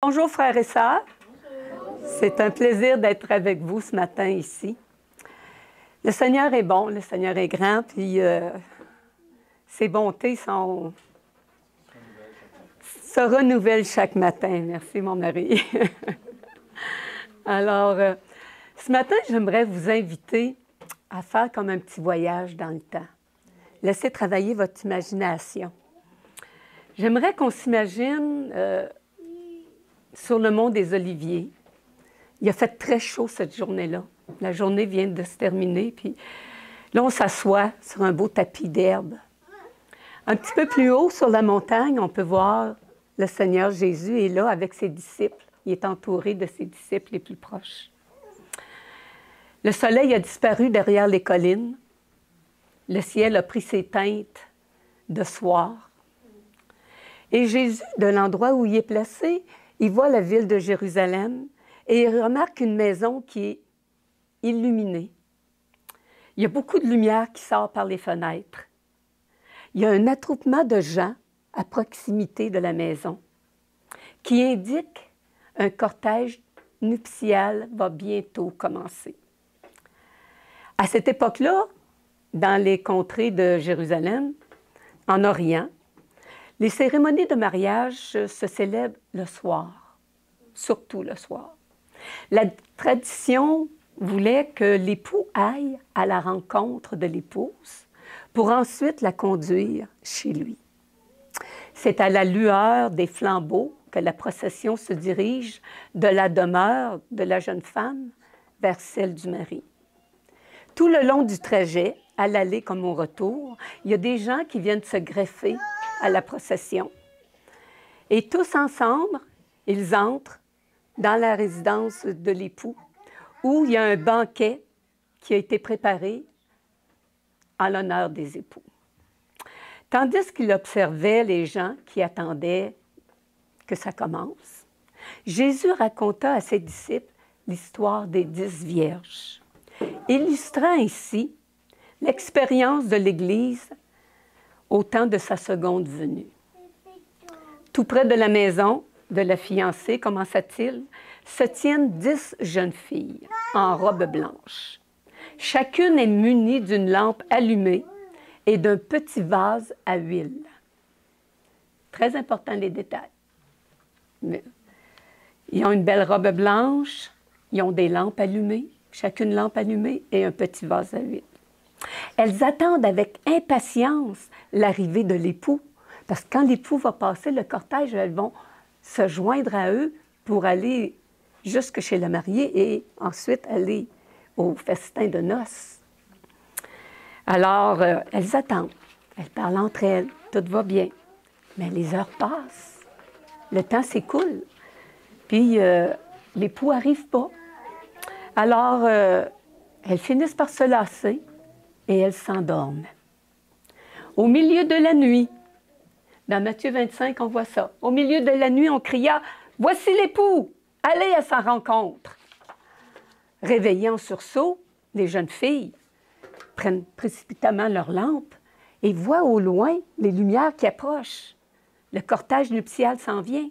Bonjour frères et sœurs. C'est un plaisir d'être avec vous ce matin ici. Le Seigneur est bon, le Seigneur est grand, puis ses bontés se renouvellent chaque matin. Merci mon mari. Alors, ce matin, j'aimerais vous inviter à faire comme un petit voyage dans le temps. Laissez travailler votre imagination. J'aimerais qu'on s'imagine sur le mont des Oliviers. Il a fait très chaud cette journée-là. La journée vient de se terminer, puis là, on s'assoit sur un beau tapis d'herbe. Un petit peu plus haut, sur la montagne, on peut voir le Seigneur Jésus est là avec ses disciples. Il est entouré de ses disciples les plus proches. Le soleil a disparu derrière les collines. Le ciel a pris ses teintes de soir. Et Jésus, de l'endroit où il est placé, il voit la ville de Jérusalem et il remarque une maison qui est illuminée. Il y a beaucoup de lumière qui sort par les fenêtres. Il y a un attroupement de gens à proximité de la maison qui indique un cortège nuptial va bientôt commencer. À cette époque-là, dans les contrées de Jérusalem, en Orient, les cérémonies de mariage se célèbrent le soir, surtout le soir. La tradition voulait que l'époux aille à la rencontre de l'épouse pour ensuite la conduire chez lui. C'est à la lueur des flambeaux que la procession se dirige de la demeure de la jeune femme vers celle du mari. Tout le long du trajet, à l'aller comme au retour, il y a des gens qui viennent se greffer à la procession. Et tous ensemble, ils entrent dans la résidence de l'époux, où il y a un banquet qui a été préparé en l'honneur des époux. Tandis qu'il observait les gens qui attendaient que ça commence, Jésus raconta à ses disciples l'histoire des 10 vierges, illustrant ainsi l'expérience de l'Église au temps de sa seconde venue. Tout près de la maison de la fiancée, commença-t-il, se tiennent 10 jeunes filles en robe blanche. Chacune est munie d'une lampe allumée et d'un petit vase à huile. Très important les détails. Mais, ils ont une belle robe blanche, ils ont des lampes allumées, chacune lampe allumée et un petit vase à huile. Elles attendent avec impatience l'arrivée de l'époux, parce que quand l'époux va passer le cortège, elles vont se joindre à eux pour aller jusque chez le marié et ensuite aller au festin de noces. Alors, elles attendent, elles parlent entre elles, tout va bien. Mais les heures passent, le temps s'écoule, puis l'époux n'arrive pas. Alors, elles finissent par se lasser et elles s'endorment. Au milieu de la nuit, dans Matthieu 25, on voit ça. Au milieu de la nuit, on cria « Voici l'époux! Allez à sa rencontre! » Réveillées en sursaut, les jeunes filles prennent précipitamment leurs lampes et voient au loin les lumières qui approchent. Le cortège nuptial s'en vient.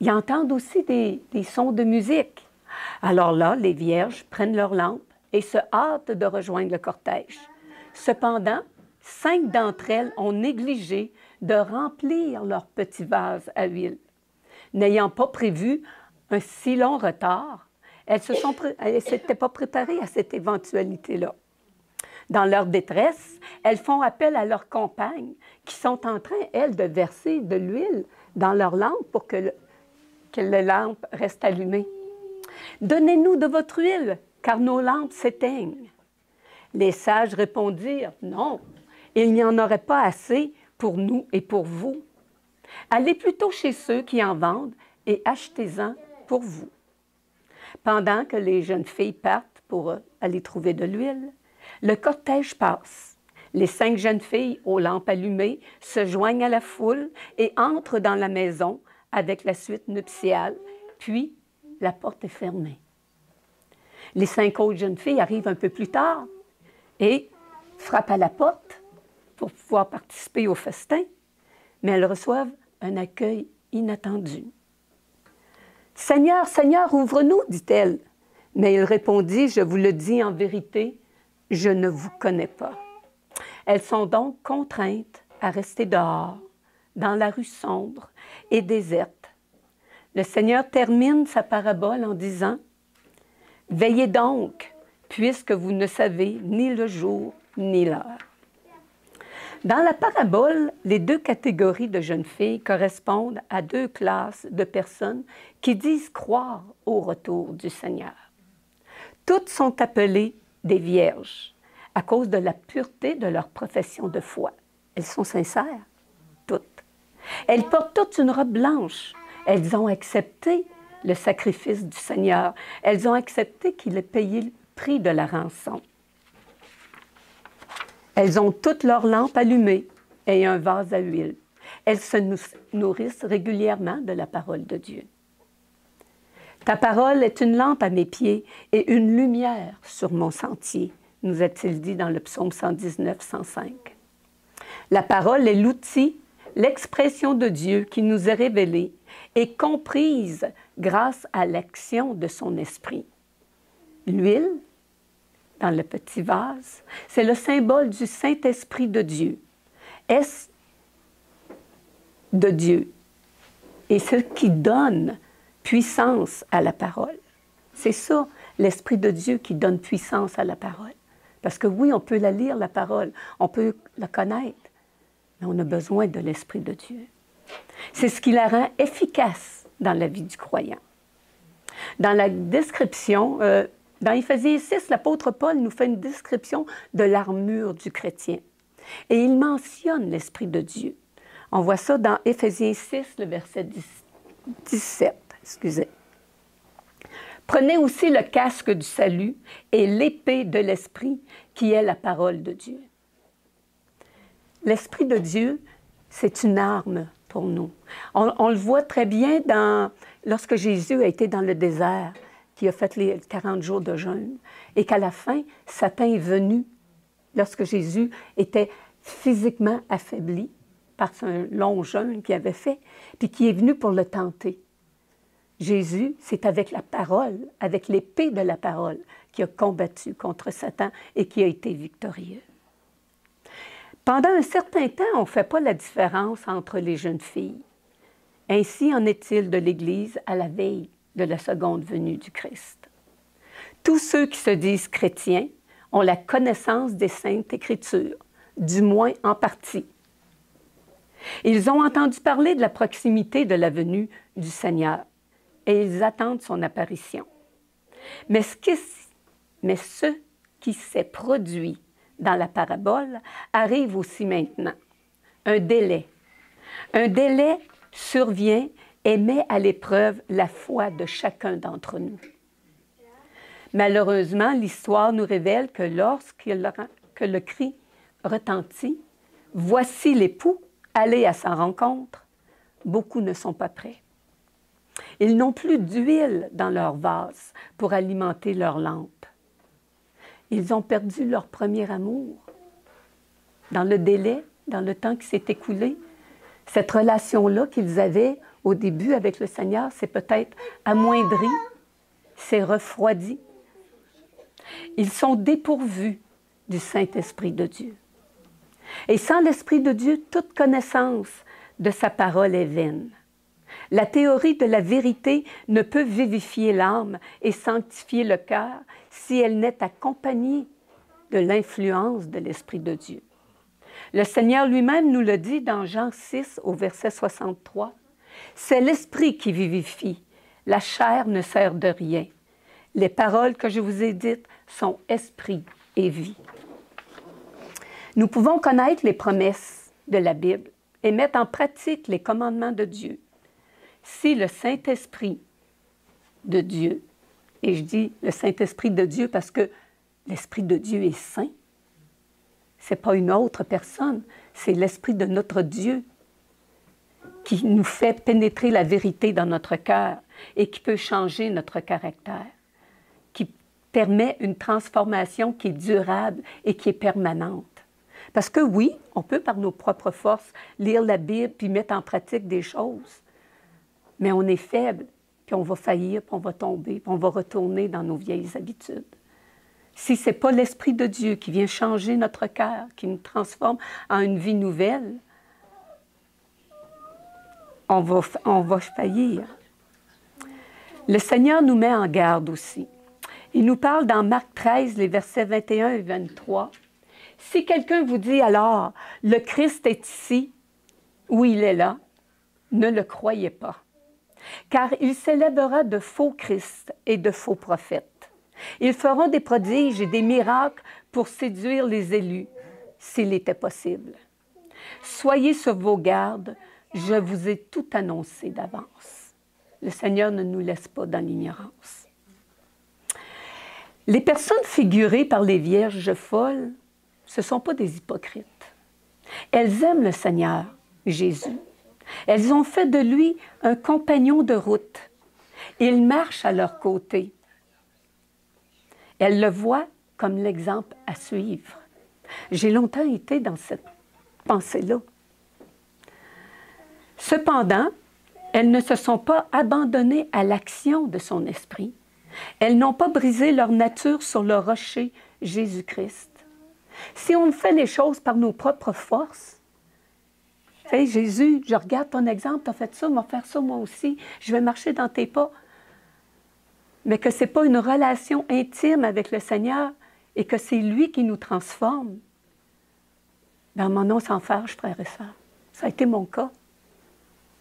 Ils entendent aussi des sons de musique. Alors là, les vierges prennent leurs lampes et se hâtent de rejoindre le cortège. Cependant, 5 d'entre elles ont négligé de remplir leur petit vase à huile. N'ayant pas prévu un si long retard, elles ne s'étaient pas préparées à cette éventualité-là. Dans leur détresse, elles font appel à leurs compagnes qui sont en train, elles, de verser de l'huile dans leurs lampes pour que les lampes restent allumées. « Donnez-nous de votre huile, car nos lampes s'éteignent. » Les sages répondirent « Non, il n'y en aurait pas assez pour nous et pour vous. Allez plutôt chez ceux qui en vendent et achetez-en pour vous. » Pendant que les jeunes filles partent pour aller trouver de l'huile, le cortège passe. Les 5 jeunes filles aux lampes allumées se joignent à la foule et entrent dans la maison avec la suite nuptiale, puis la porte est fermée. Les 5 autres jeunes filles arrivent un peu plus tard et frappent à la porte pour pouvoir participer au festin, mais elles reçoivent un accueil inattendue. « Seigneur, Seigneur, ouvre-nous, dit-elle. Mais il répondit, « Je vous le dis en vérité, je ne vous connais pas. » Elles sont donc contraintes à rester dehors, dans la rue sombre et déserte. Le Seigneur termine sa parabole en disant, « Veillez donc, puisque vous ne savez ni le jour ni l'heure. » Dans la parabole, les deux catégories de jeunes filles correspondent à deux classes de personnes qui disent croire au retour du Seigneur. Toutes sont appelées des vierges à cause de la pureté de leur profession de foi. Elles sont sincères, toutes. Elles portent toutes une robe blanche. Elles ont accepté le sacrifice du Seigneur. Elles ont accepté qu'il ait payé le prix de la rançon. Elles ont toutes leurs lampes allumées et un vase à huile. Elles se nourrissent régulièrement de la parole de Dieu. « Ta parole est une lampe à mes pieds et une lumière sur mon sentier », nous a-t-il dit dans le psaume 119, 105. La parole est l'outil, l'expression de Dieu qui nous est révélée et comprise grâce à l'action de son esprit. L'huile, dans le petit vase, c'est le symbole du Saint-Esprit de Dieu. Est de Dieu. Et ce qui donne puissance à la parole. C'est ça, l'Esprit de Dieu qui donne puissance à la parole. Parce que oui, on peut la lire, la parole, on peut la connaître, mais on a besoin de l'Esprit de Dieu. C'est ce qui la rend efficace dans la vie du croyant. Dans la description, dans Éphésiens 6, l'apôtre Paul nous fait une description de l'armure du chrétien. Et il mentionne l'Esprit de Dieu. On voit ça dans Éphésiens 6, le verset 17. Excusez. Prenez aussi le casque du salut et l'épée de l'Esprit, qui est la parole de Dieu. L'Esprit de Dieu, c'est une arme pour nous. On le voit très bien lorsque Jésus a été dans le désert, qui a fait les 40 jours de jeûne, et qu'à la fin, Satan est venu, lorsque Jésus était physiquement affaibli par un long jeûne qu'il avait fait, puis qui est venu pour le tenter. Jésus, c'est avec la parole, avec l'épée de la parole, qui a combattu contre Satan et qui a été victorieux. Pendant un certain temps, on ne fait pas la différence entre les jeunes filles. Ainsi en est-il de l'Église à la veille de la seconde venue du Christ. Tous ceux qui se disent chrétiens ont la connaissance des Saintes Écritures, du moins en partie. Ils ont entendu parler de la proximité de la venue du Seigneur et ils attendent son apparition. Mais ce qui s'est produit dans la parabole arrive aussi maintenant. Un délai. Un délai survient et met à l'épreuve la foi de chacun d'entre nous. Malheureusement, l'histoire nous révèle que lorsque le cri retentit, « Voici l'époux, allez à sa rencontre », beaucoup ne sont pas prêts. Ils n'ont plus d'huile dans leur vase pour alimenter leur lampe. Ils ont perdu leur premier amour. Dans le délai, dans le temps qui s'est écoulé, cette relation-là qu'ils avaient au début avec le Seigneur, c'est peut-être amoindri, c'est refroidi. Ils sont dépourvus du Saint-Esprit de Dieu. Et sans l'Esprit de Dieu, toute connaissance de sa parole est vaine. La théorie de la vérité ne peut vivifier l'âme et sanctifier le cœur si elle n'est accompagnée de l'influence de l'Esprit de Dieu. Le Seigneur lui-même nous le dit dans Jean 6 au verset 63. « C'est l'Esprit qui vivifie, la chair ne sert de rien. Les paroles que je vous ai dites sont esprit et vie. » Nous pouvons connaître les promesses de la Bible et mettre en pratique les commandements de Dieu. Si le Saint-Esprit de Dieu, et je dis le Saint-Esprit de Dieu parce que l'Esprit de Dieu est saint, ce n'est pas une autre personne, c'est l'Esprit de notre Dieu qui nous fait pénétrer la vérité dans notre cœur et qui peut changer notre caractère, qui permet une transformation qui est durable et qui est permanente. Parce que oui, on peut par nos propres forces lire la Bible puis mettre en pratique des choses, Mais on est faible, puis on va faillir, puis on va tomber, puis on va retourner dans nos vieilles habitudes. Si ce n'est pas l'Esprit de Dieu qui vient changer notre cœur, qui nous transforme en une vie nouvelle, on va faillir. Le Seigneur nous met en garde aussi. Il nous parle dans Marc 13, les versets 21 et 23. « Si quelqu'un vous dit alors, le Christ est ici, ou il est là, ne le croyez pas. Car il s'élèvera de faux Christ et de faux prophètes. Ils feront des prodiges et des miracles pour séduire les élus, s'il était possible. Soyez sur vos gardes, je vous ai tout annoncé d'avance. » Le Seigneur ne nous laisse pas dans l'ignorance. Les personnes figurées par les vierges folles, ce ne sont pas des hypocrites. Elles aiment le Seigneur, Jésus. Elles ont fait de lui un compagnon de route. Il marche à leur côté. Elles le voient comme l'exemple à suivre. J'ai longtemps été dans cette pensée-là. Cependant, elles ne se sont pas abandonnées à l'action de son esprit. Elles n'ont pas brisé leur nature sur le rocher Jésus-Christ. Si on fait les choses par nos propres forces, « Hey Jésus, je regarde ton exemple, tu as fait ça, on va faire ça moi aussi, je vais marcher dans tes pas. » Mais que ce n'est pas une relation intime avec le Seigneur et que c'est lui qui nous transforme. Dans mon nom sans fâche, frères et sœurs. Ça a été mon cas.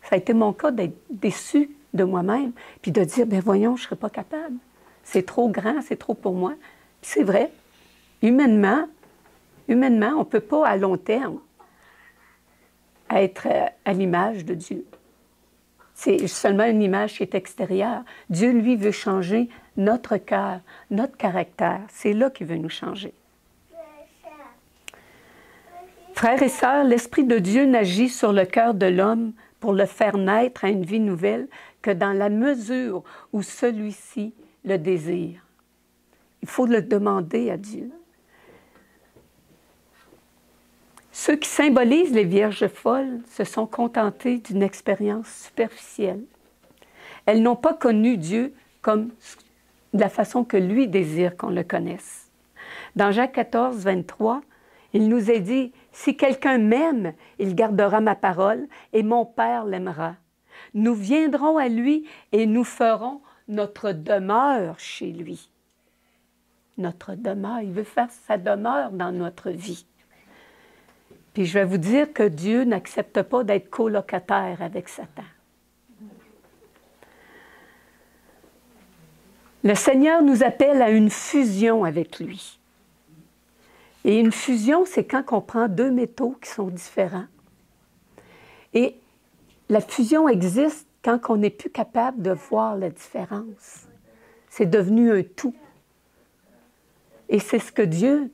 Ça a été mon cas d'être déçu de moi-même, puis de dire, bien voyons, je ne serai pas capable. C'est trop grand, c'est trop pour moi. Puis c'est vrai, humainement, on ne peut pas à long terme être à l'image de Dieu. C'est seulement une image qui est extérieure. Dieu, lui, veut changer notre cœur, notre caractère. C'est là qu'il veut nous changer. Frères et sœurs, l'Esprit de Dieu n'agit sur le cœur de l'homme pour le faire naître à une vie nouvelle que dans la mesure où celui-ci le désire. Il faut le demander à Dieu. Ceux qui symbolisent les vierges folles se sont contentés d'une expérience superficielle. Elles n'ont pas connu Dieu comme de la façon que lui désire qu'on le connaisse. Dans Jacques 14, 23, il nous est dit, « Si quelqu'un m'aime, il gardera ma parole et mon Père l'aimera. Nous viendrons à lui et nous ferons notre demeure chez lui. » Notre demeure, il veut faire sa demeure dans notre vie. Puis je vais vous dire que Dieu n'accepte pas d'être colocataire avec Satan. Le Seigneur nous appelle à une fusion avec lui. Et une fusion, c'est quand on prend deux métaux qui sont différents. Et la fusion existe quand on n'est plus capable de voir la différence. C'est devenu un tout. Et c'est ce que Dieu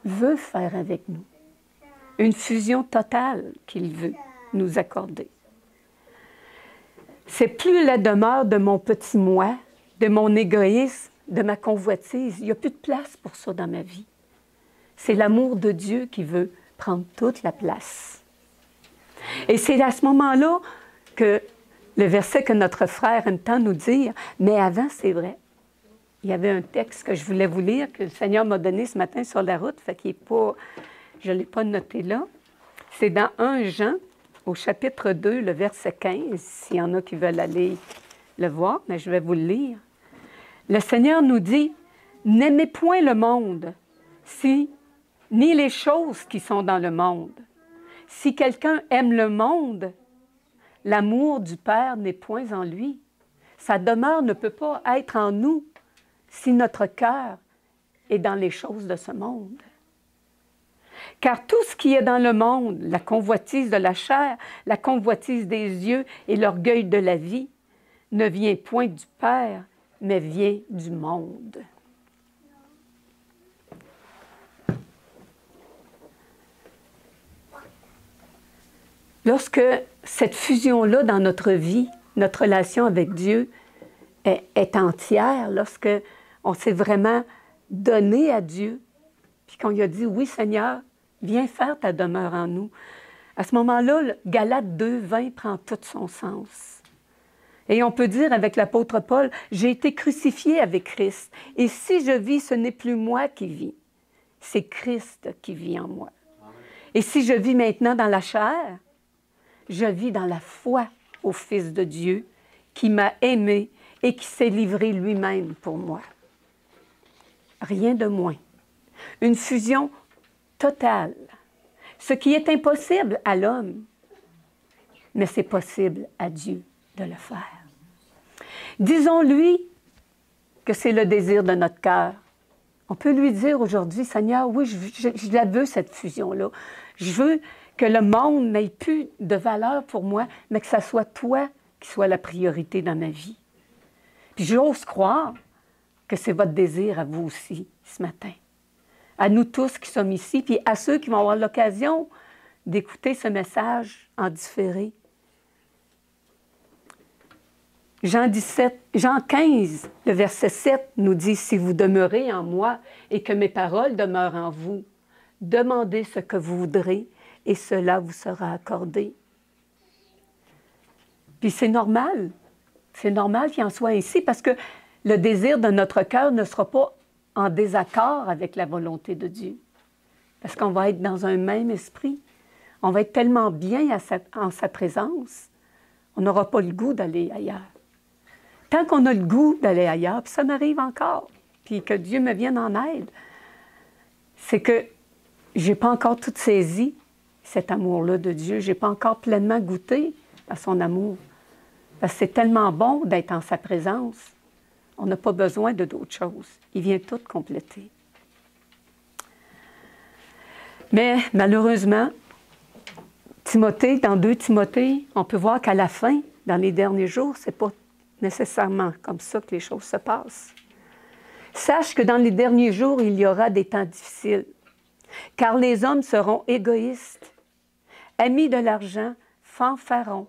veut faire avec nous. Une fusion totale qu'il veut nous accorder. C'est plus la demeure de mon petit moi, de mon égoïsme, de ma convoitise. Il n'y a plus de place pour ça dans ma vie. C'est l'amour de Dieu qui veut prendre toute la place. Et c'est à ce moment-là que le verset que notre frère aime tant nous dire, mais avant, c'est vrai. Il y avait un texte que je voulais vous lire, que le Seigneur m'a donné ce matin sur la route, fait qu'il n'est pas... Je ne l'ai pas noté là. C'est dans 1 Jean, au chapitre 2, le verset 15, s'il y en a qui veulent aller le voir, mais je vais vous le lire. Le Seigneur nous dit, « N'aimez point le monde, ni les choses qui sont dans le monde. Si quelqu'un aime le monde, l'amour du Père n'est point en lui. Sa demeure ne peut pas être en nous si notre cœur est dans les choses de ce monde. Car tout ce qui est dans le monde, la convoitise de la chair, la convoitise des yeux et l'orgueil de la vie, ne vient point du Père, mais vient du monde. » Lorsque cette fusion-là dans notre vie, notre relation avec Dieu est entière, lorsque on s'est vraiment donné à Dieu, puis qu'on lui a dit « Oui, Seigneur, viens faire ta demeure en nous », à ce moment-là, Galates 2, 20 prend tout son sens. Et on peut dire avec l'apôtre Paul, « J'ai été crucifié avec Christ, et si je vis, ce n'est plus moi qui vis, c'est Christ qui vit en moi. Et si je vis maintenant dans la chair, je vis dans la foi au Fils de Dieu qui m'a aimé et qui s'est livré lui-même pour moi. » Rien de moins. Une fusion totale. Ce qui est impossible à l'homme, mais c'est possible à Dieu de le faire. Disons-lui que c'est le désir de notre cœur. On peut lui dire aujourd'hui, « Seigneur, oui, je la veux, cette fusion-là. Je veux que le monde n'ait plus de valeur pour moi, mais que ça soit toi qui sois la priorité dans ma vie. » Puis j'ose croire que c'est votre désir à vous aussi ce matin. À nous tous qui sommes ici, puis à ceux qui vont avoir l'occasion d'écouter ce message en différé. Jean 15, le verset 7 nous dit, « Si vous demeurez en moi et que mes paroles demeurent en vous, demandez ce que vous voudrez et cela vous sera accordé. » Puis c'est normal qu'il en soit ainsi parce que le désir de notre cœur ne sera pas en désaccord avec la volonté de Dieu. Parce qu'on va être dans un même esprit. On va être tellement bien en sa présence, on n'aura pas le goût d'aller ailleurs. Tant qu'on a le goût d'aller ailleurs, puis ça m'arrive encore, puis que Dieu me vienne en aide, c'est que je n'ai pas encore tout saisi cet amour-là de Dieu. Je n'ai pas encore pleinement goûté à son amour. Parce que c'est tellement bon d'être en sa présence. On n'a pas besoin de d'autres choses. Il vient tout compléter. Mais malheureusement, Timothée, dans 2 Timothée, on peut voir qu'à la fin, dans les derniers jours, ce n'est pas nécessairement comme ça que les choses se passent. Sache que dans les derniers jours, il y aura des temps difficiles, car les hommes seront égoïstes, amis de l'argent, fanfarons.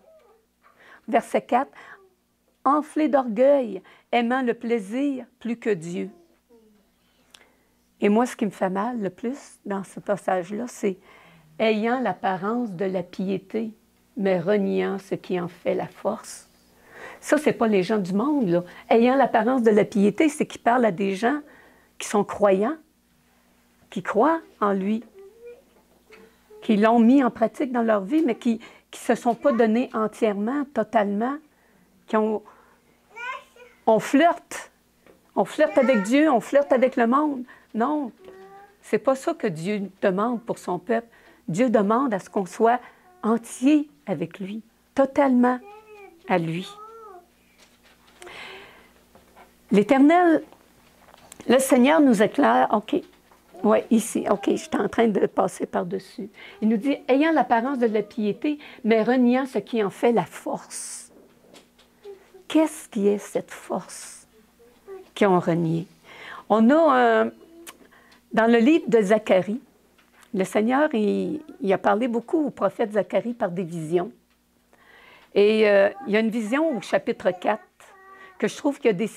Verset 4, « Enflés d'orgueil, aimant le plaisir plus que Dieu. » Et moi, ce qui me fait mal le plus dans ce passage-là, c'est « ayant l'apparence de la piété, mais reniant ce qui en fait la force. » Ça, ce n'est pas les gens du monde, là. Ayant l'apparence de la piété, c'est qu'il parle à des gens qui sont croyants, qui croient en lui, qui l'ont mis en pratique dans leur vie, mais qui ne se sont pas donnés entièrement, totalement, on flirte. On flirte avec Dieu, on flirte avec le monde. Non, c'est pas ça que Dieu demande pour son peuple. Dieu demande à ce qu'on soit entier avec lui, totalement à lui. L'Éternel, le Seigneur nous éclaire, OK, oui, ici, OK, je suis en train de passer par-dessus. Il nous dit, ayant l'apparence de la piété, mais reniant ce qui en fait la force. Qu'est-ce qui est cette force qu'ils ont renié? On a, dans le livre de Zacharie, le Seigneur, il a parlé beaucoup au prophète Zacharie par des visions. Et il y a une vision au chapitre 4 que je trouve qu'il y a des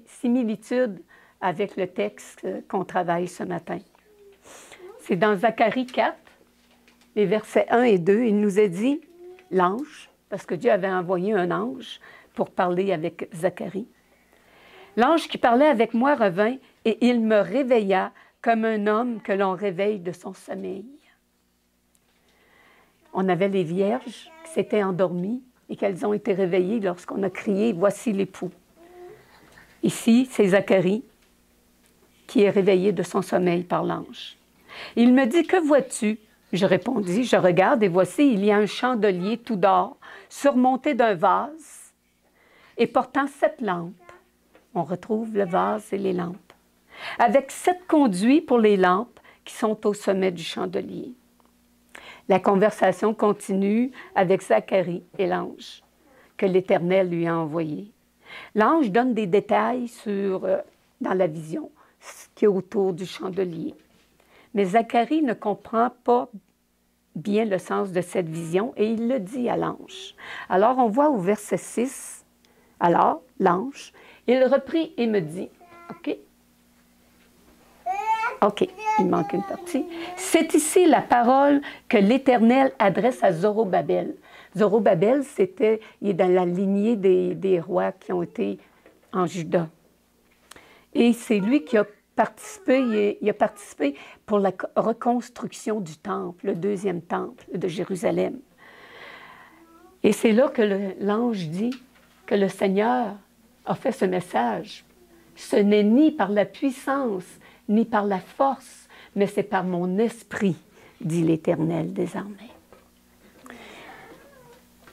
similitudes avec le texte qu'on travaille ce matin. C'est dans Zacharie 4, les versets 1 et 2, il nous a dit, l'ange, parce que Dieu avait envoyé un ange pour parler avec Zacharie. L'ange qui parlait avec moi revint et il me réveilla comme un homme que l'on réveille de son sommeil. On avait les vierges qui s'étaient endormies et qu'elles ont été réveillées lorsqu'on a crié « Voici l'époux ». Ici, c'est Zacharie qui est réveillé de son sommeil par l'ange. Il me dit « Que vois-tu » Je répondis « Je regarde et voici, il y a un chandelier tout d'or, surmonté d'un vase et portant 7 lampes. » On retrouve le vase et les lampes. Avec 7 conduits pour les lampes qui sont au sommet du chandelier. La conversation continue avec Zacharie et l'ange que l'Éternel lui a envoyé. L'ange donne des détails dans la vision, ce qui est autour du chandelier. Mais Zacharie ne comprend pas bien le sens de cette vision et il le dit à l'ange. Alors, on voit au verset 6, alors, l'ange, il reprit et me dit, OK, il manque une partie. « C'est ici la parole que l'Éternel adresse à Zorobabel, Zorobabel, il est dans la lignée des rois qui ont été en Juda. Et c'est lui qui a participé, il a participé pour la reconstruction du temple, le deuxième temple de Jérusalem. Et c'est là que l'ange dit que le Seigneur a fait ce message. Ce n'est ni par la puissance, ni par la force, mais c'est par mon esprit, dit l'Éternel désormais.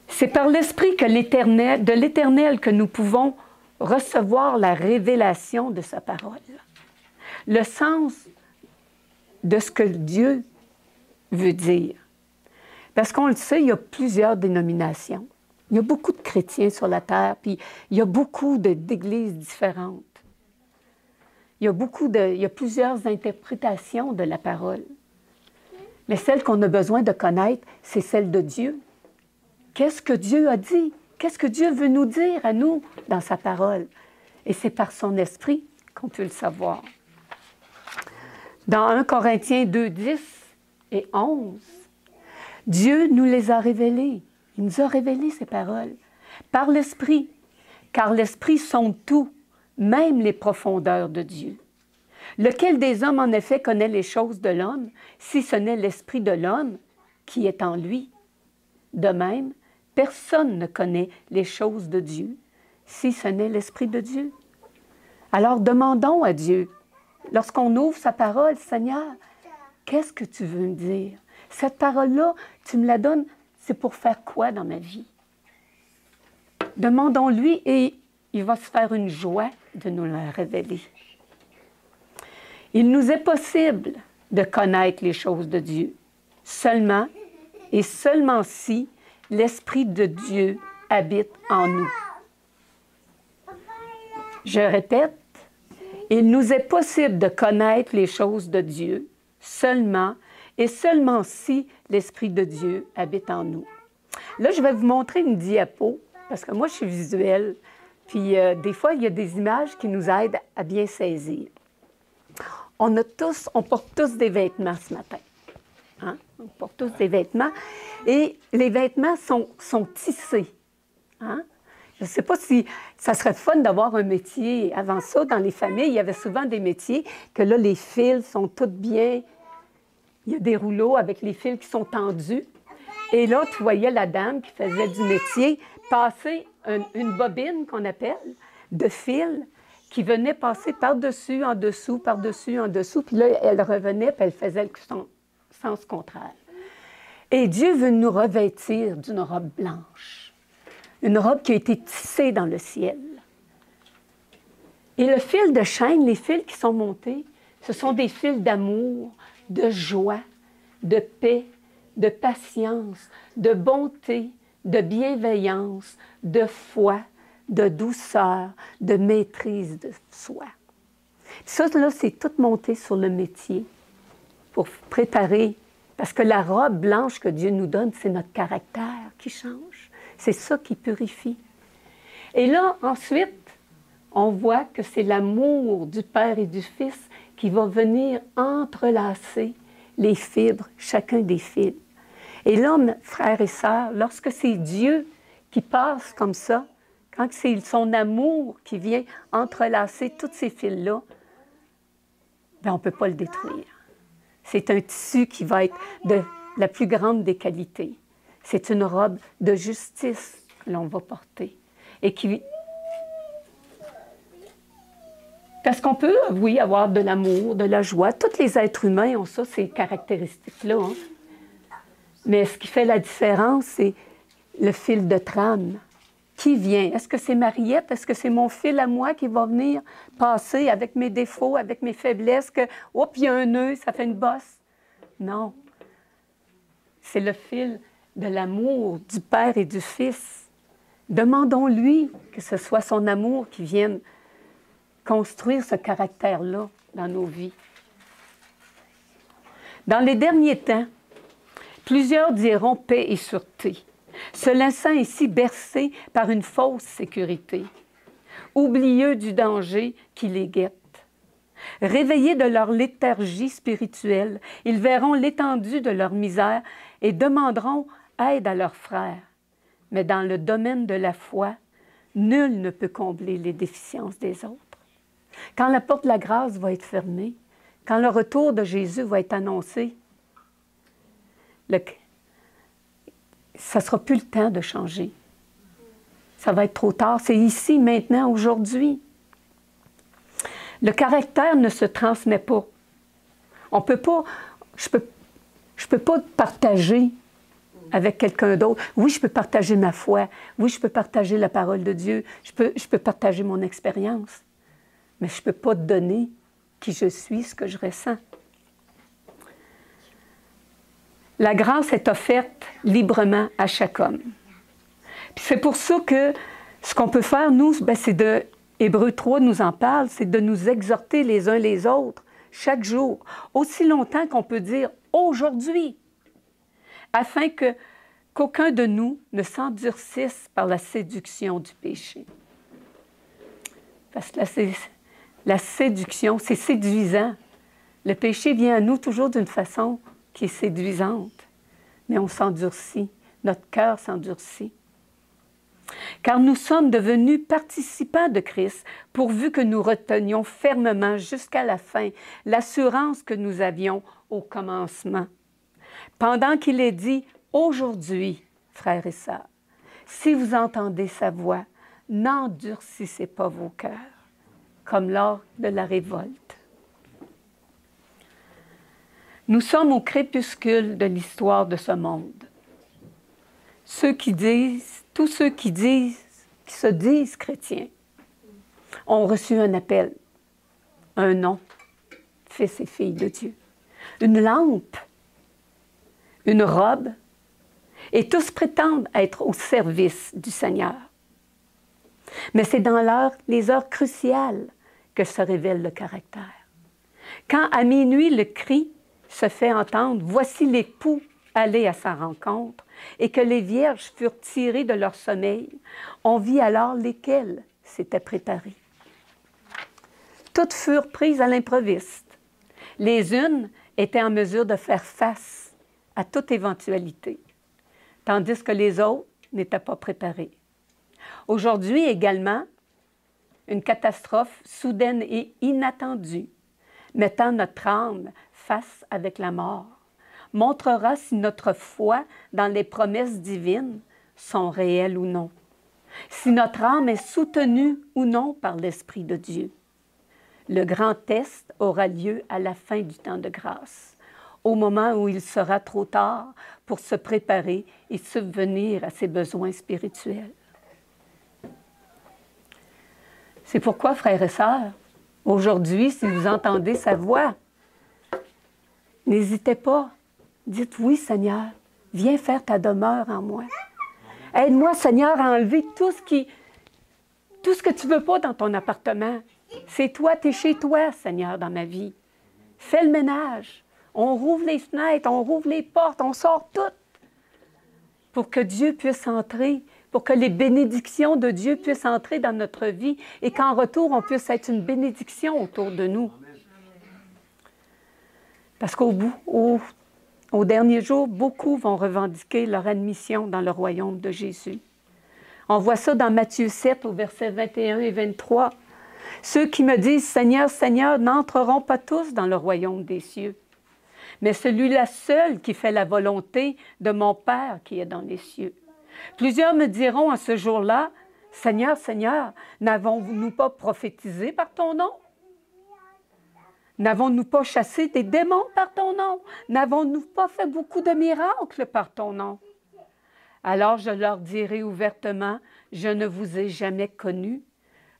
C'est par l'esprit de l'Éternel que nous pouvons recevoir la révélation de sa parole. Le sens de ce que Dieu veut dire. Parce qu'on le sait, il y a plusieurs dénominations. Il y a beaucoup de chrétiens sur la terre, puis il y a beaucoup d'églises différentes. Il y a plusieurs interprétations de la parole. Mais celle qu'on a besoin de connaître, c'est celle de Dieu. Qu'est-ce que Dieu a dit? Qu'est-ce que Dieu veut nous dire à nous dans sa parole? Et c'est par son esprit qu'on peut le savoir. Dans 1 Corinthiens 2, 10 et 11, Dieu nous les a révélées. Il nous a révélé ces paroles par l'Esprit, car l'Esprit sonde tout, même les profondeurs de Dieu. Lequel des hommes, en effet, connaît les choses de l'homme, si ce n'est l'Esprit de l'homme qui est en lui? De même, personne ne connaît les choses de Dieu, si ce n'est l'Esprit de Dieu. Alors demandons à Dieu, lorsqu'on ouvre sa parole, Seigneur, qu'est-ce que tu veux me dire? Cette parole-là, tu me la donnes, c'est pour faire quoi dans ma vie? Demandons-lui et il va se faire une joie de nous la révéler. Il nous est possible de connaître les choses de Dieu, seulement et seulement si l'Esprit de Dieu habite en nous. Je répète, il nous est possible de connaître les choses de Dieu, seulement et seulement si l'Esprit de Dieu habite en nous. Là, je vais vous montrer une diapo, parce que moi, je suis visuelle, puis des fois, il y a des images qui nous aident à bien saisir. On porte tous des vêtements ce matin. Hein? On porte tous des vêtements. Et les vêtements sont tissés. Hein? Je ne sais pas si ça serait fun d'avoir un métier. Avant ça, dans les familles, il y avait souvent des métiers que là, les fils sont tous bien. Il y a des rouleaux avec les fils qui sont tendus. Et là, tu voyais la dame qui faisait du métier passer une bobine qu'on appelle de fil qui venait passer par-dessus, en dessous, par-dessus, en dessous. Puis là, elle revenait, puis elle faisait le sens contraire. Et Dieu veut nous revêtir d'une robe blanche, une robe qui a été tissée dans le ciel. Et le fil de chaîne, les fils qui sont montés, ce sont des fils d'amour, de joie, de paix, de patience, de bonté, de bienveillance, de foi, de douceur, de maîtrise de soi. Ça, là, c'est tout monté sur le métier pour préparer, parce que la robe blanche que Dieu nous donne, c'est notre caractère qui change. C'est ça qui purifie. Et là, ensuite, on voit que c'est l'amour du Père et du Fils qui va venir entrelacer les fibres, chacun des fils. Et là, frères et sœurs, lorsque c'est Dieu qui passe comme ça, quand c'est son amour qui vient entrelacer tous ces fils-là, bien, on ne peut pas le détruire. C'est un tissu qui va être de la plus grande des qualités. C'est une robe de justice que l'on va porter. Et qui... Parce qu'on peut, oui, avoir de l'amour, de la joie. Tous les êtres humains ont ça, ces caractéristiques-là. Hein? Mais ce qui fait la différence, c'est le fil de trame. Qui vient? Est-ce que c'est Mariette? Est-ce que c'est mon fil à moi qui va venir passer avec mes défauts, avec mes faiblesses, que, hop, il y a un nœud, ça fait une bosse? Non. C'est le fil de l'amour du Père et du Fils. Demandons-lui que ce soit son amour qui vienne construire ce caractère-là dans nos vies. Dans les derniers temps, plusieurs diront paix et sûreté, se laissant ici bercer par une fausse sécurité, oublieux du danger qui les guette. Réveillés de leur léthargie spirituelle, ils verront l'étendue de leur misère et demanderont aide à leurs frères. mais dans le domaine de la foi, nul ne peut combler les déficiences des autres. Quand la porte de la grâce va être fermée, quand le retour de Jésus va être annoncé, ça ne sera plus le temps de changer. Ça va être trop tard. C'est ici, maintenant, aujourd'hui. Le caractère ne se transmet pas. On peut pas, je peux pas partager avec quelqu'un d'autre. Oui, je peux partager ma foi. Oui, je peux partager la parole de Dieu. Je peux partager mon expérience. Mais je ne peux pas donner qui je suis, ce que je ressens. La grâce est offerte librement à chaque homme. C'est pour ça que ce qu'on peut faire, nous, c'est de... Hébreux 3 nous en parle, c'est de nous exhorter les uns les autres chaque jour, aussi longtemps qu'on peut dire « aujourd'hui », afin qu'aucun de nous ne s'endurcisse par la séduction du péché. Parce que la séduction, c'est séduisant. Le péché vient à nous toujours d'une façon qui est séduisante, mais on s'endurcit, notre cœur s'endurcit. Car nous sommes devenus participants de Christ, pourvu que nous retenions fermement jusqu'à la fin l'assurance que nous avions au commencement. Pendant qu'il est dit « Aujourd'hui, frères et sœurs, si vous entendez sa voix, n'endurcissez pas vos cœurs, comme lors de la révolte. » Nous sommes au crépuscule de l'histoire de ce monde. Tous ceux qui se disent chrétiens, ont reçu un appel, un nom, fils et filles de Dieu, une lampe, une robe, et tous prétendent être au service du Seigneur. Mais c'est dans les heures cruciales que se révèle le caractère. Quand à minuit le cri se fait entendre « Voici l'époux aller à sa rencontre », et que les vierges furent tirées de leur sommeil, on vit alors lesquelles s'étaient préparées. Toutes furent prises à l'improviste. Les unes étaient en mesure de faire face à toute éventualité, tandis que les autres n'étaient pas préparées. Aujourd'hui également, une catastrophe soudaine et inattendue, mettant notre âme face avec la mort, montrera si notre foi dans les promesses divines sont réelles ou non, si notre âme est soutenue ou non par l'Esprit de Dieu. Le grand test aura lieu à la fin du temps de grâce, au moment où il sera trop tard pour se préparer et subvenir à ses besoins spirituels. C'est pourquoi, frères et sœurs, aujourd'hui, si vous entendez sa voix, n'hésitez pas. Dites « Oui, Seigneur, viens faire ta demeure en moi. Aide-moi, Seigneur, à enlever tout ce que tu ne veux pas dans ton appartement. C'est toi, tu es chez toi, Seigneur, dans ma vie. Fais le ménage. On rouvre les fenêtres, on rouvre les portes, on sort tout pour que Dieu puisse entrer, pour que les bénédictions de Dieu puissent entrer dans notre vie et qu'en retour, on puisse être une bénédiction autour de nous. Parce au dernier jour, beaucoup vont revendiquer leur admission dans le royaume de Jésus. On voit ça dans Matthieu 7, au verset 21 et 23. « Ceux qui me disent « Seigneur, Seigneur » n'entreront pas tous dans le royaume des cieux, mais celui-là seul qui fait la volonté de mon Père qui est dans les cieux. Plusieurs me diront à ce jour-là, « Seigneur, Seigneur, n'avons-nous pas prophétisé par ton nom? N'avons-nous pas chassé des démons par ton nom? N'avons-nous pas fait beaucoup de miracles par ton nom? » Alors je leur dirai ouvertement, « Je ne vous ai jamais connus.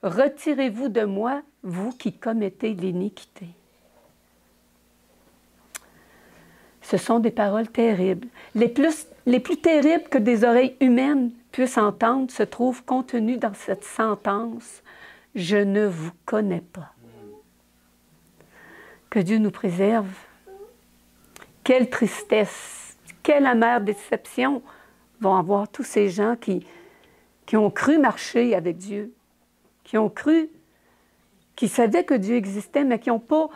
Retirez-vous de moi, vous qui commettez l'iniquité. » Ce sont des paroles terribles. Les plus terribles que des oreilles humaines puissent entendre se trouvent contenues dans cette sentence, « Je ne vous connais pas. » Que Dieu nous préserve. Quelle tristesse, quelle amère déception vont avoir tous ces gens qui ont cru marcher avec Dieu, qui ont cru, qui savaient que Dieu existait, mais qui n'ont pas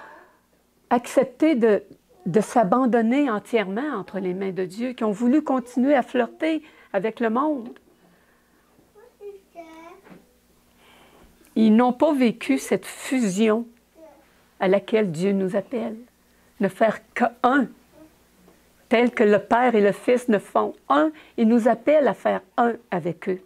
accepté de s'abandonner entièrement entre les mains de Dieu, qui ont voulu continuer à flirter avec le monde. Ils n'ont pas vécu cette fusion à laquelle Dieu nous appelle. Ne faire qu'un, tel que le Père et le Fils ne font un. Il nous appelle à faire un avec eux.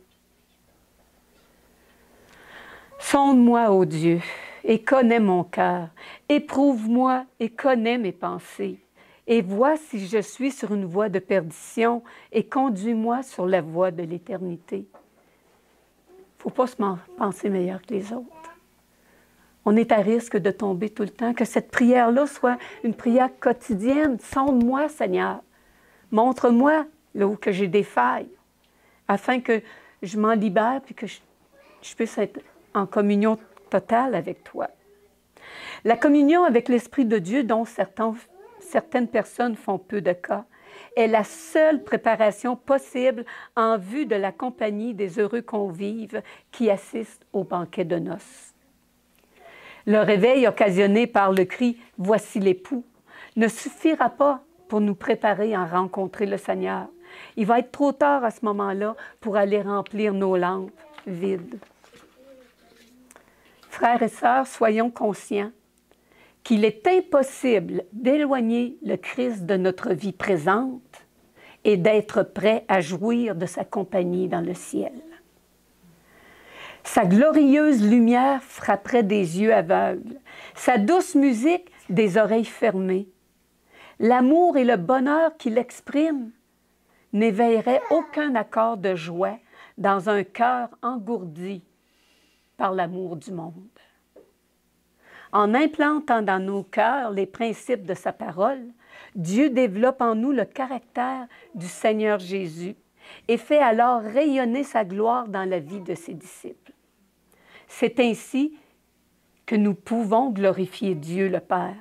Sonde-moi, ô Dieu, et connais mon cœur. Éprouve-moi et connais mes pensées. Et vois si je suis sur une voie de perdition et conduis-moi sur la voie de l'éternité. Il ne faut pas se penser meilleur que les autres. On est à risque de tomber tout le temps. Que cette prière-là soit une prière quotidienne. Sonde-moi, Seigneur. Montre-moi là où que j'ai des failles, afin que je m'en libère et que je puisse être en communion totale avec toi. La communion avec l'Esprit de Dieu, dont certaines personnes font peu de cas, est la seule préparation possible en vue de la compagnie des heureux convives qui assistent au banquet de noces. Le réveil occasionné par le cri « Voici l'époux » ne suffira pas pour nous préparer à rencontrer le Seigneur. Il va être trop tard à ce moment-là pour aller remplir nos lampes vides. Frères et sœurs, soyons conscients qu'il est impossible d'éloigner le Christ de notre vie présente et d'être prêt à jouir de sa compagnie dans le ciel. Sa glorieuse lumière frapperait des yeux aveugles, sa douce musique des oreilles fermées. L'amour et le bonheur qu'il exprime n'éveilleraient aucun accord de joie dans un cœur engourdi par l'amour du monde. En implantant dans nos cœurs les principes de sa parole, Dieu développe en nous le caractère du Seigneur Jésus et fait alors rayonner sa gloire dans la vie de ses disciples. C'est ainsi que nous pouvons glorifier Dieu le Père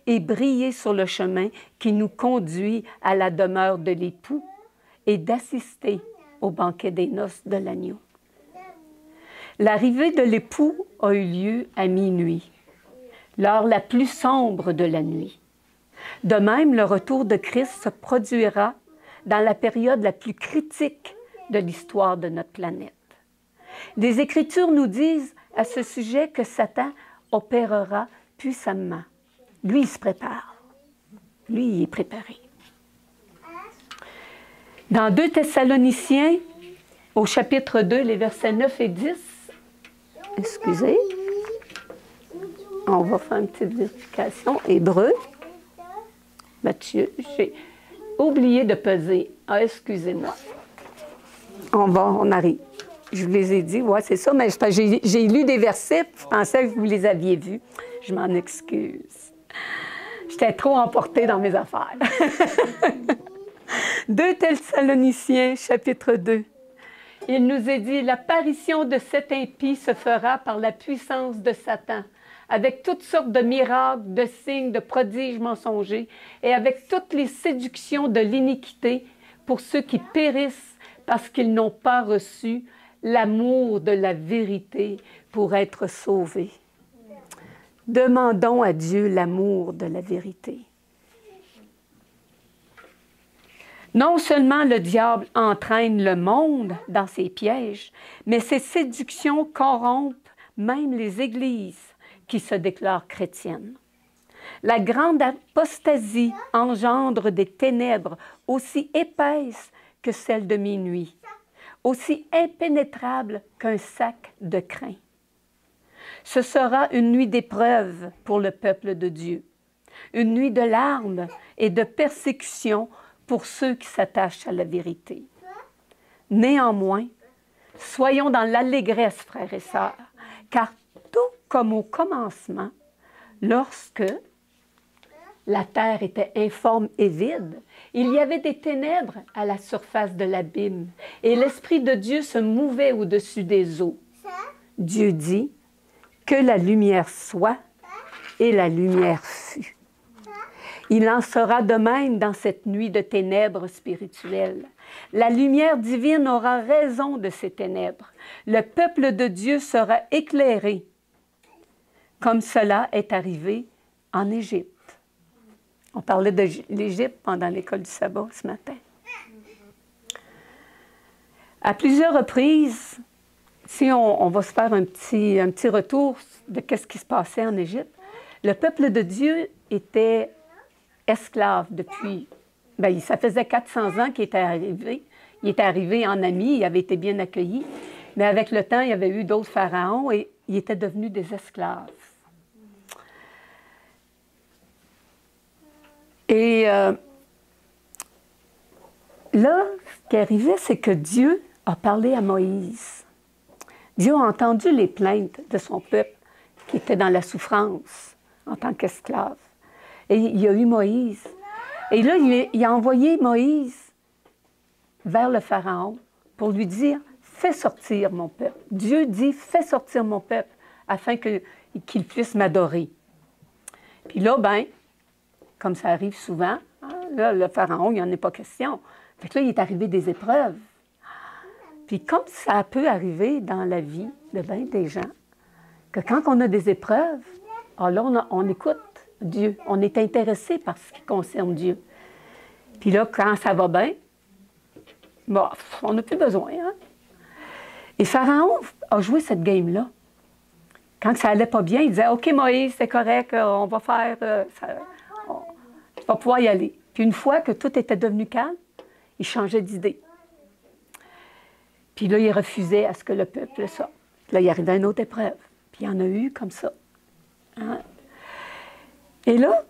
et briller sur le chemin qui nous conduit à la demeure de l'époux et d'assister au banquet des noces de l'agneau. L'arrivée de l'époux a eu lieu à minuit, l'heure la plus sombre de la nuit. De même, le retour de Christ se produira dans la période la plus critique de l'histoire de notre planète. Les Écritures nous disent à ce sujet que Satan opérera puissamment. Lui, il se prépare. Lui, il est préparé. Dans 2 Thessaloniciens, au chapitre 2, les versets 9 et 10, excusez, on va faire une petite vérification. Hébreu, Matthieu, j'ai oublié de peser. Ah, excusez-moi. On arrive. Je vous les ai dit, oui, c'est ça, mais j'ai lu des versets, je pensais que vous les aviez vus. Je m'en excuse. J'étais trop emportée dans mes affaires. 2 Thessaloniciens, chapitre 2. Il nous est dit, l'apparition de cet impie se fera par la puissance de Satan, avec toutes sortes de miracles, de signes, de prodiges mensongers, et avec toutes les séductions de l'iniquité pour ceux qui périssent parce qu'ils n'ont pas reçu l'amour de la vérité pour être sauvés. Demandons à Dieu l'amour de la vérité. Non seulement le diable entraîne le monde dans ses pièges, mais ses séductions corrompent même les églises qui se déclarent chrétiennes. La grande apostasie engendre des ténèbres aussi épaisses que celles de minuit, aussi impénétrables qu'un sac de crin. Ce sera une nuit d'épreuve pour le peuple de Dieu, une nuit de larmes et de persécutions pour ceux qui s'attachent à la vérité. Néanmoins, soyons dans l'allégresse, frères et sœurs, car tout comme au commencement, lorsque la terre était informe et vide, il y avait des ténèbres à la surface de l'abîme, et l'Esprit de Dieu se mouvait au-dessus des eaux. Dieu dit que la lumière soit, et la lumière fut. Il en sera de même dans cette nuit de ténèbres spirituelles. La lumière divine aura raison de ces ténèbres. Le peuple de Dieu sera éclairé, comme cela est arrivé en Égypte. On parlait de l'Égypte pendant l'école du sabbat ce matin. À plusieurs reprises, si on va se faire un petit retour de ce qui se passait en Égypte, le peuple de Dieu était esclave depuis... Bien, ça faisait 400 ans qu'il était arrivé. Il était arrivé en ami, il avait été bien accueilli. Mais avec le temps, il y avait eu d'autres pharaons et ils étaient devenus des esclaves. Et là, ce qui arrivait, c'est que Dieu a parlé à Moïse. Dieu a entendu les plaintes de son peuple qui était dans la souffrance en tant qu'esclave. Et il y a eu Moïse. Et là, il a envoyé Moïse vers le Pharaon pour lui dire « Fais sortir mon peuple. » Dieu dit « Fais sortir mon peuple afin qu'il puisse m'adorer. » Puis là, bien, comme ça arrive souvent, hein, là, le Pharaon, il n'y en a pas question. Fait que là, il est arrivé des épreuves. Puis comme ça peut arriver dans la vie de bien des gens, que quand on a des épreuves, alors là, on écoute Dieu. On est intéressé par ce qui concerne Dieu. Puis là, quand ça va bien, bon, on n'a plus besoin. Hein? Et Pharaon a joué cette game-là. Quand ça allait pas bien, il disait « OK, Moïse, c'est correct, on va faire... tu vas pouvoir y aller. » Puis une fois que tout était devenu calme, il changeait d'idée. Puis là, il refusait à ce que le peuple sorte. Puis là, il arrivait à une autre épreuve. Puis il y en a eu comme ça. Hein? Et là,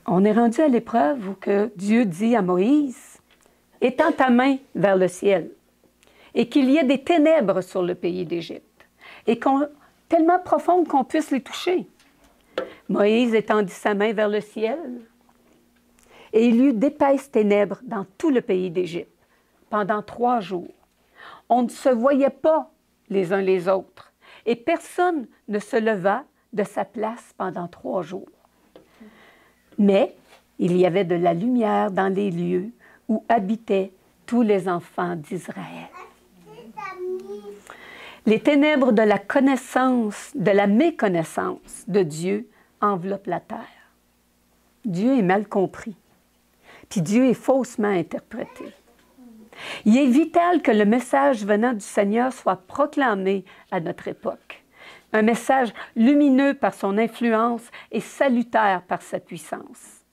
on est rendu à l'épreuve où que Dieu dit à Moïse, « Étends ta main vers le ciel, et qu'il y ait des ténèbres sur le pays d'Égypte, et tellement profondes qu'on puisse les toucher. » Moïse étendit sa main vers le ciel, et il y eut d'épaisses ténèbres dans tout le pays d'Égypte, pendant 3 jours. On ne se voyait pas les uns les autres, et personne ne se leva de sa place pendant 3 jours. Mais il y avait de la lumière dans les lieux où habitaient tous les enfants d'Israël. Les ténèbres de la connaissance, de la méconnaissance de Dieu enveloppent la terre. Dieu est mal compris, puis Dieu est faussement interprété. Il est vital que le message venant du Seigneur soit proclamé à notre époque. Un message lumineux par son influence et salutaire par sa puissance.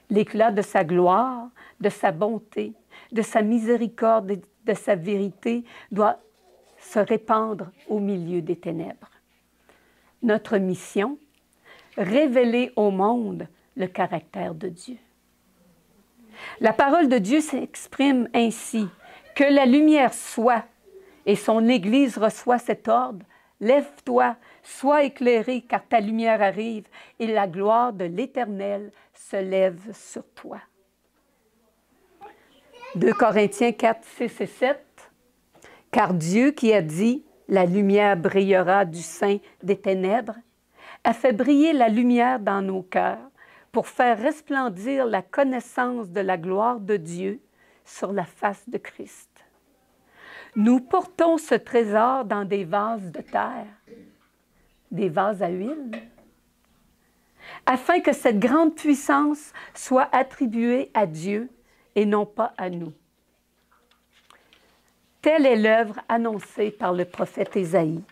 L'éclat de sa gloire, de sa bonté, de sa miséricorde et de sa vérité doit se répandre au milieu des ténèbres. Notre mission, révéler au monde le caractère de Dieu. La parole de Dieu s'exprime ainsi, que la lumière soit, et son Église reçoit cet ordre, lève-toi, sois éclairé, car ta lumière arrive, et la gloire de l'Éternel se lève sur toi. 2 Corinthiens 4, 6 et 7. Car Dieu qui a dit « La lumière brillera du sein des ténèbres » a fait briller la lumière dans nos cœurs pour faire resplendir la connaissance de la gloire de Dieu sur la face de Christ. Nous portons ce trésor dans des vases de terre, des vases à huile, afin que cette grande puissance soit attribuée à Dieu et non pas à nous. Telle est l'œuvre annoncée par le prophète Ésaïe.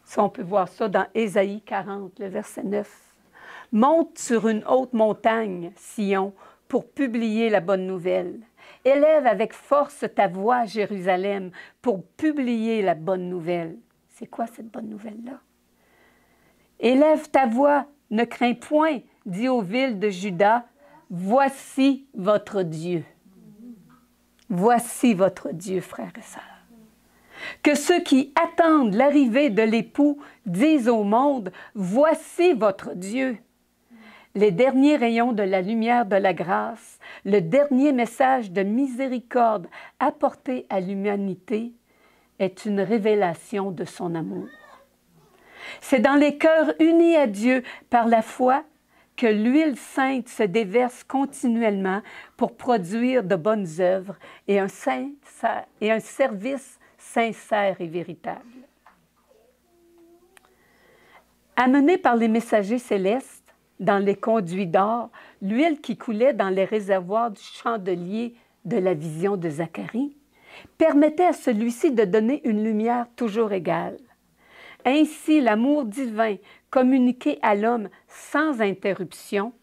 Ça, on peut voir ça dans Ésaïe 40, le verset 9. « Monte sur une haute montagne, Sion, pour publier la bonne nouvelle. Élève avec force ta voix, Jérusalem, pour publier la bonne nouvelle. » C'est quoi cette bonne nouvelle-là? « Élève ta voix, ne crains point, dis aux villes de Juda, voici votre Dieu. » Voici votre Dieu, frères et sœurs. Que ceux qui attendent l'arrivée de l'époux disent au monde, voici votre Dieu. Les derniers rayons de la lumière de la grâce, le dernier message de miséricorde apporté à l'humanité est une révélation de son amour. C'est dans les cœurs unis à Dieu par la foi que l'huile sainte se déverse continuellement pour produire de bonnes œuvres et un service sincère et véritable. Amenée par les messagers célestes, dans les conduits d'or, l'huile qui coulait dans les réservoirs du chandelier de la vision de Zacharie permettait à celui-ci de donner une lumière toujours égale. Ainsi, l'amour divin communiqué à l'homme sans interruption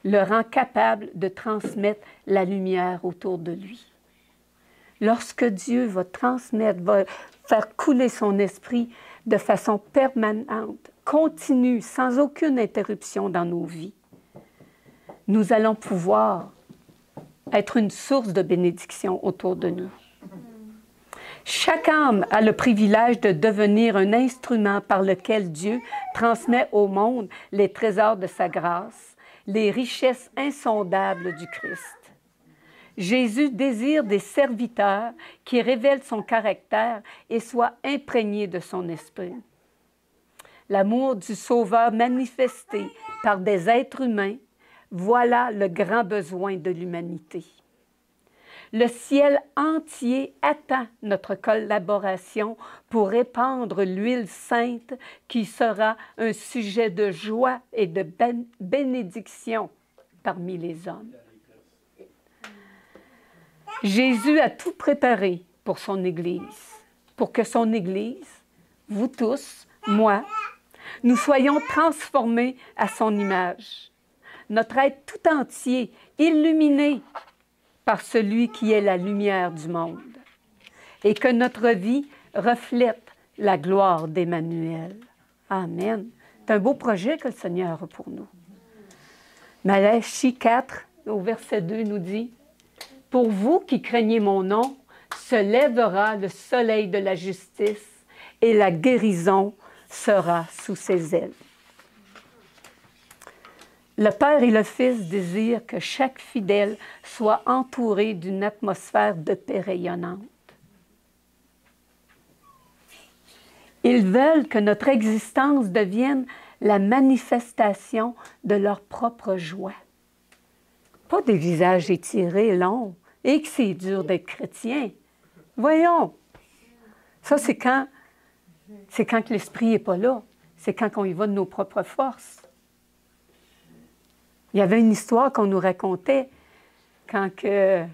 le rend capable de transmettre la lumière autour de lui. Lorsque Dieu va transmettre, va faire couler son esprit de façon permanente, continue, sans aucune interruption dans nos vies, nous allons pouvoir être une source de bénédiction autour de nous. Chaque âme a le privilège de devenir un instrument par lequel Dieu transmet au monde les trésors de sa grâce, les richesses insondables du Christ. Jésus désire des serviteurs qui révèlent son caractère et soient imprégnés de son esprit. L'amour du Sauveur manifesté par des êtres humains, voilà le grand besoin de l'humanité. Le ciel entier attend notre collaboration pour répandre l'huile sainte qui sera un sujet de joie et de bénédiction parmi les hommes. Jésus a tout préparé pour son Église, pour que son Église, vous tous, moi, nous soyons transformés à son image. Notre être tout entier, illuminé par celui qui est la lumière du monde, et que notre vie reflète la gloire d'Emmanuel. Amen. C'est un beau projet que le Seigneur a pour nous. Malachie 4, au verset 2, nous dit « Pour vous qui craignez mon nom, se lèvera le soleil de la justice, et la guérison sera sous ses ailes. » Le Père et le Fils désirent que chaque fidèle soit entouré d'une atmosphère de paix rayonnante. Ils veulent que notre existence devienne la manifestation de leur propre joie. Pas des visages étirés, longs, et que c'est dur d'être chrétien. Voyons, ça c'est quand l'Esprit n'est pas là. C'est quand on y va de nos propres forces. Il y avait une histoire qu'on nous racontait quand que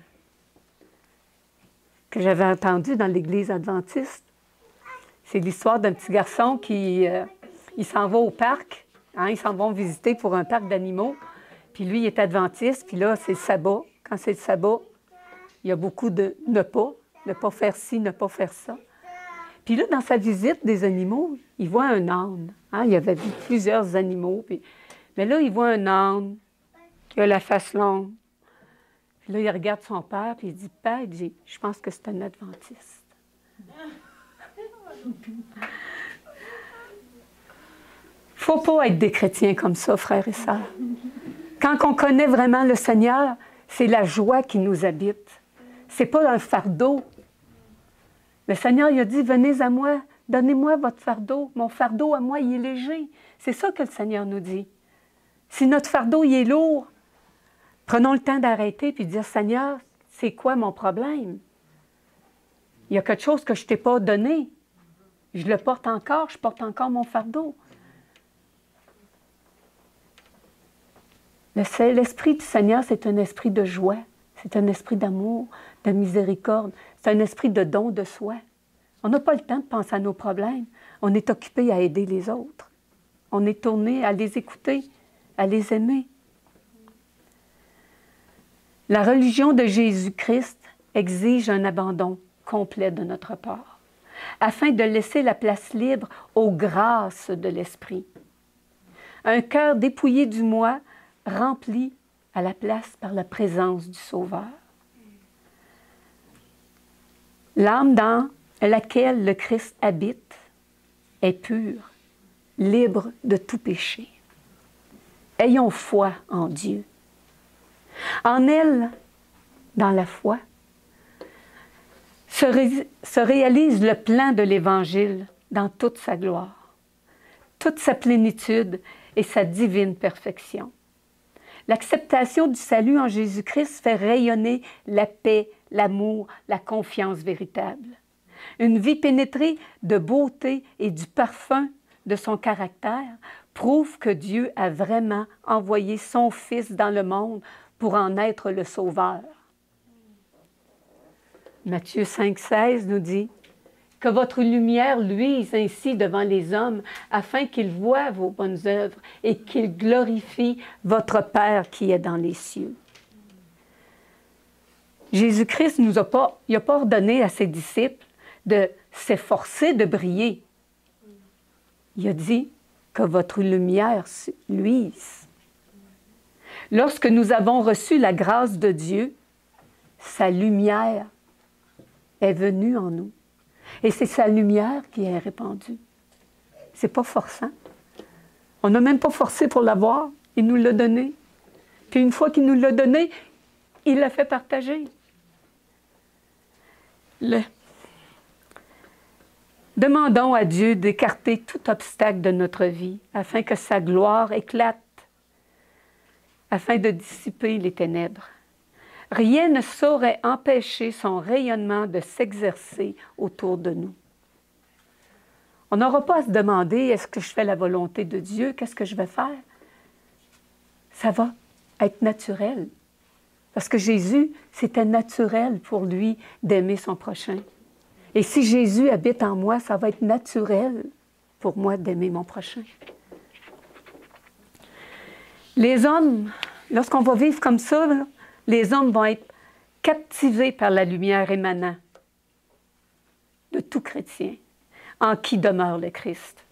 j'avais entendue dans l'Église adventiste. C'est l'histoire d'un petit garçon qui il s'en va au parc. Hein, ils s'en vont visiter pour un parc d'animaux. Puis lui, il est adventiste. Puis là, c'est le sabbat. Quand c'est le sabbat, il y a beaucoup de ne pas faire ci, ne pas faire ça. Puis là, dans sa visite des animaux, il voit un âne. Hein, il avait vu plusieurs animaux. Mais là, il voit un âne qui a la face longue. Puis là, il regarde son père, puis il dit, « Père, il dit, je pense que c'est un adventiste. » Il ne faut pas être des chrétiens comme ça, frères et sœurs. Quand on connaît vraiment le Seigneur, c'est la joie qui nous habite. Ce n'est pas un fardeau. Le Seigneur, il a dit, « Venez à moi, donnez-moi votre fardeau. Mon fardeau à moi, il est léger. » C'est ça que le Seigneur nous dit. Si notre fardeau, il est lourd, prenons le temps d'arrêter et de dire, « Seigneur, c'est quoi mon problème? Il y a quelque chose que je ne t'ai pas donné. Je le porte encore, je porte encore mon fardeau. » L'esprit du Seigneur, c'est un esprit de joie, c'est un esprit d'amour, de miséricorde, c'est un esprit de don de soi. On n'a pas le temps de penser à nos problèmes. On est occupé à aider les autres. On est tourné à les écouter, à les aimer. La religion de Jésus-Christ exige un abandon complet de notre part, afin de laisser la place libre aux grâces de l'Esprit. Un cœur dépouillé du moi, rempli à la place par la présence du Sauveur. L'âme dans laquelle le Christ habite est pure, libre de tout péché. Ayons foi en Dieu. En elle, dans la foi, se réalise le plan de l'Évangile dans toute sa gloire, toute sa plénitude et sa divine perfection. L'acceptation du salut en Jésus-Christ fait rayonner la paix, l'amour, la confiance véritable. Une vie pénétrée de beauté et du parfum de son caractère prouve que Dieu a vraiment envoyé son Fils dans le monde pour en être le Sauveur. Matthieu 5,16 nous dit « Que votre lumière luise ainsi devant les hommes, afin qu'ils voient vos bonnes œuvres et qu'ils glorifient votre Père qui est dans les cieux. » Jésus-Christ n'a pas ordonné à ses disciples de s'efforcer de briller. Il a dit que votre lumière luise. Lorsque nous avons reçu la grâce de Dieu, sa lumière est venue en nous. Et c'est sa lumière qui est répandue. C'est pas forçant. On n'a même pas forcé pour l'avoir. Il nous l'a donné. Puis une fois qu'il nous l'a donné, il l'a fait partager. Demandons à Dieu d'écarter tout obstacle de notre vie afin que sa gloire éclate, afin de dissiper les ténèbres. Rien ne saurait empêcher son rayonnement de s'exercer autour de nous. On n'aura pas à se demander, est-ce que je fais la volonté de Dieu? Qu'est-ce que je vais faire? Ça va être naturel. Parce que Jésus, c'était naturel pour lui d'aimer son prochain. Et si Jésus habite en moi, ça va être naturel pour moi d'aimer mon prochain. Les hommes, lorsqu'on va vivre comme ça, là, les hommes vont être captivés par la lumière émanant de tout chrétien en qui demeure le Christ.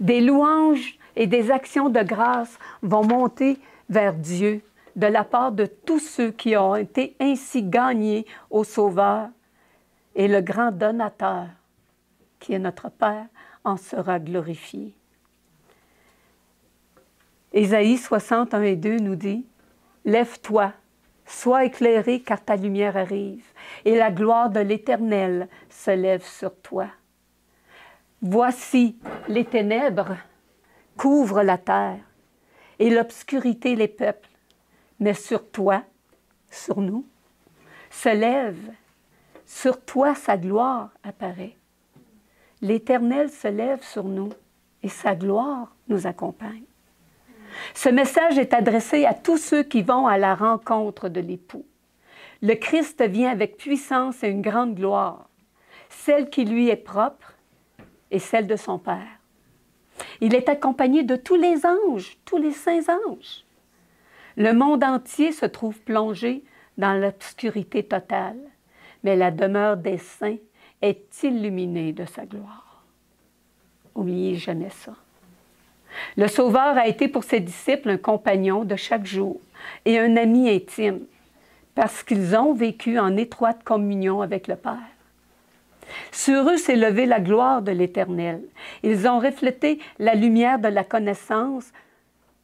Des louanges et des actions de grâce vont monter vers Dieu de la part de tous ceux qui ont été ainsi gagnés au Sauveur, et le grand donateur, qui est notre Père, en sera glorifié. Ésaïe 60, 1 et 2 nous dit « Lève-toi, sois éclairé, car ta lumière arrive, et la gloire de l'Éternel se lève sur toi. Voici, les ténèbres couvrent la terre, et l'obscurité les peuples, mais sur toi, sur nous, se lève, sur toi sa gloire apparaît. L'Éternel se lève sur nous, et sa gloire nous accompagne. » Ce message est adressé à tous ceux qui vont à la rencontre de l'époux. Le Christ vient avec puissance et une grande gloire, celle qui lui est propre et celle de son Père. Il est accompagné de tous les anges, tous les saints anges. Le monde entier se trouve plongé dans l'obscurité totale, mais la demeure des saints est illuminée de sa gloire. N'oubliez jamais ça. Le Sauveur a été pour ses disciples un compagnon de chaque jour et un ami intime, parce qu'ils ont vécu en étroite communion avec le Père. Sur eux s'est levée la gloire de l'Éternel. Ils ont reflété la lumière de la connaissance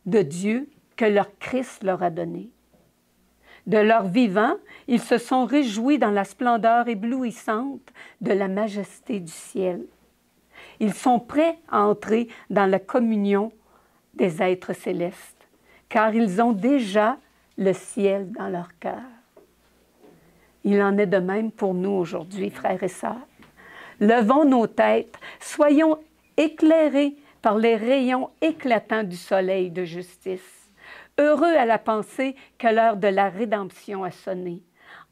de Dieu que leur Christ leur a donnée. De leur vivant, ils se sont réjouis dans la splendeur éblouissante de la majesté du ciel. Ils sont prêts à entrer dans la communion des êtres célestes, car ils ont déjà le ciel dans leur cœur. Il en est de même pour nous aujourd'hui, frères et sœurs. Levons nos têtes, soyons éclairés par les rayons éclatants du soleil de justice. Heureux à la pensée que l'heure de la rédemption a sonné.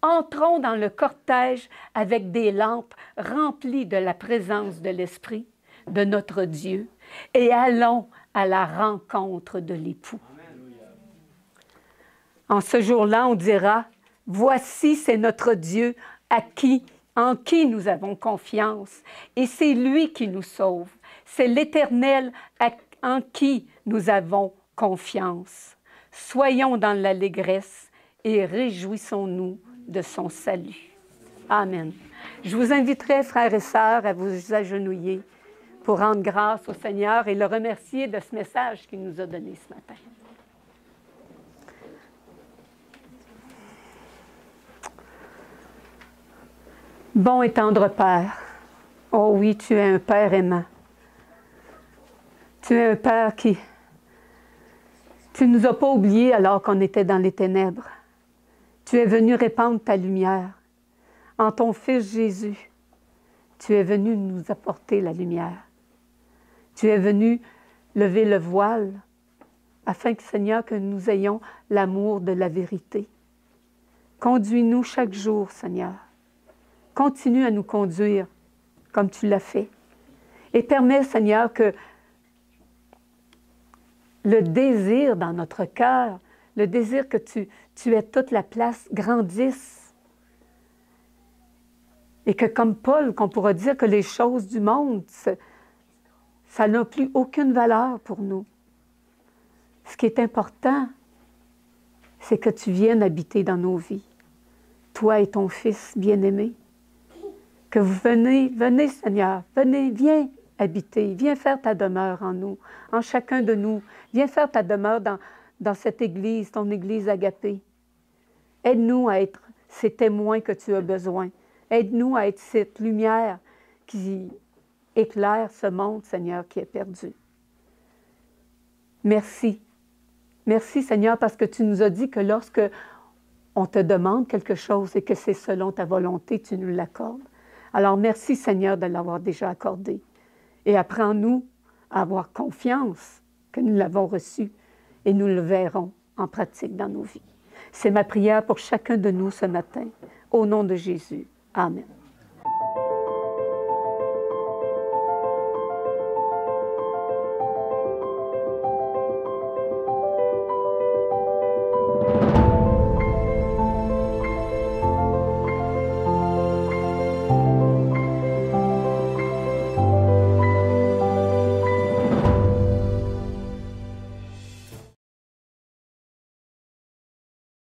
Entrons dans le cortège avec des lampes remplies de la présence de l'Esprit de notre Dieu et allons à la rencontre de l'époux. En ce jour-là, on dira, « Voici, c'est notre Dieu en qui nous avons confiance, et c'est lui qui nous sauve. C'est l'Éternel en qui nous avons confiance. Soyons dans l'allégresse et réjouissons-nous de son salut. » Amen. Je vous inviterai, frères et sœurs, à vous agenouiller pour rendre grâce au Seigneur et le remercier de ce message qu'il nous a donné ce matin. Bon et tendre Père, oh oui, tu es un Père aimant. Tu es un Père qui... Tu ne nous as pas oubliés alors qu'on était dans les ténèbres. Tu es venu répandre ta lumière. En ton Fils Jésus, tu es venu nous apporter la lumière. Tu es venu lever le voile afin que, Seigneur, que nous ayons l'amour de la vérité. Conduis-nous chaque jour, Seigneur, continue à nous conduire comme tu l'as fait. Et permets, Seigneur, que le désir dans notre cœur, le désir que tu aies toute la place, grandisse. Et que comme Paul, qu'on pourra dire que les choses du monde, ça n'a plus aucune valeur pour nous. Ce qui est important, c'est que tu viennes habiter dans nos vies. Toi et ton Fils bien-aimé. Que vous venez Seigneur, viens habiter, viens faire ta demeure en nous, en chacun de nous. Viens faire ta demeure dans cette Église, ton Église agapée. Aide-nous à être ces témoins que tu as besoin. Aide-nous à être cette lumière qui éclaire ce monde, Seigneur, qui est perdu. Merci. Merci, Seigneur, parce que tu nous as dit que lorsque on te demande quelque chose et que c'est selon ta volonté, tu nous l'accordes. Alors, merci, Seigneur, de l'avoir déjà accordé. Et apprends-nous à avoir confiance que nous l'avons reçu et nous le verrons en pratique dans nos vies. C'est ma prière pour chacun de nous ce matin. Au nom de Jésus. Amen.